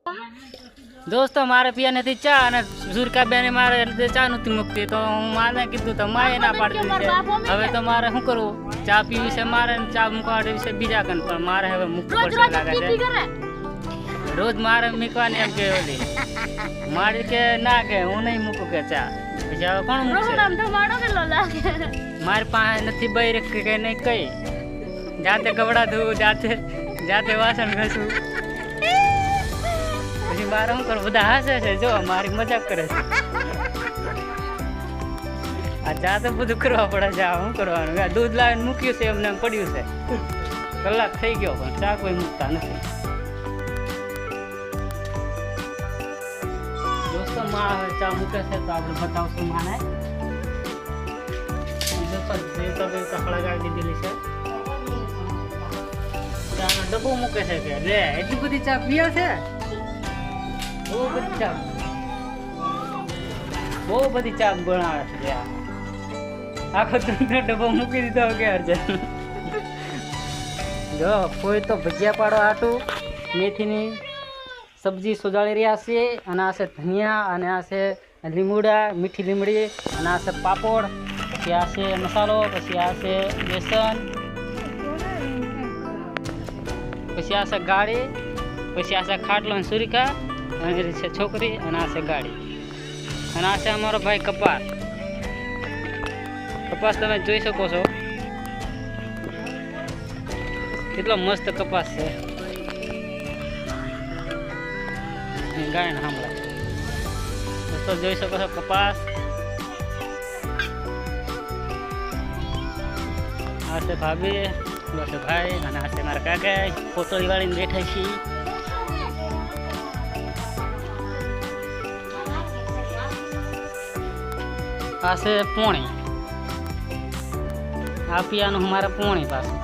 दोस्तों मारे पिया नहीं चा અને સુરકા બેને મારે ચા નથી મૂકતી તો હું માને કીધું તો માએ ના પાડી દીધી હવે તો મારે શું કરવું ચા પીવી છે મારે ચા મૂકવા વિશે બીજા કન પણ મારે હવે મૂકવું પડશે લાગે છે રોજ મારે મૂકવાની એમ કે ઓલી મારી કે ના કે હું નહીં મૂકું કે ચા પછી હવે કોણ મૂકશે મારી પાસે નથી બૈર કે નહીં કઈ જાતે કપડા ધોવું જાતે વાસણ ઘસું પછી મારે શું કરું બધા હસે છે જો મારી મજાક કરે છે આ જાતે બધું કરવા પડે છે શું કરવાનું દૂધ લાવીને મૂક્યું છે એમને પડ્યું છે કલાક થઈ ગયો પણ ચા કોઈ મૂકતા નથી દોસ્તો માં હવે ચા મૂકે છે તો આપણે બતાવશું માને હળગાવી દીધેલી છે ચાનો ડબ્બો મૂકે છે કે લે એટલી બધી ચા પીએ છે બહુ બધી ચા બનાવે છે આખો ડબ્બો મૂકી દીધો કે અર્જન જો કોઈ તો ભજીયા પાડો આટું મેથીની સબ્જી સુધારી રહ્યા છે અને આ છે ધનિયા અને આ છે લીમડા મીઠી લીમડી અને આ છે પાપડ પછી આ છે મસાલો પછી આ છે બેસન પછી આ છે ગાળી પછી આ છે ખાટલો અને સુરિકા અને છે છોકરી અને આ છે ગાડી અને આ છે અમારો ભાઈ કપાસ તમે જોઈ શકો છો કેટલો મસ્ત કપાસ છે ગાય ને સાંભળા દોસ્તો જોઈ શકો છો કપાસ આ છે ભાભી આ છે ભાઈ અને આ છે મારા કાકા ફોટો વાળીને બેઠા છીએ આ છે પોણી આ પિયાનું અમારા પોણી પાસે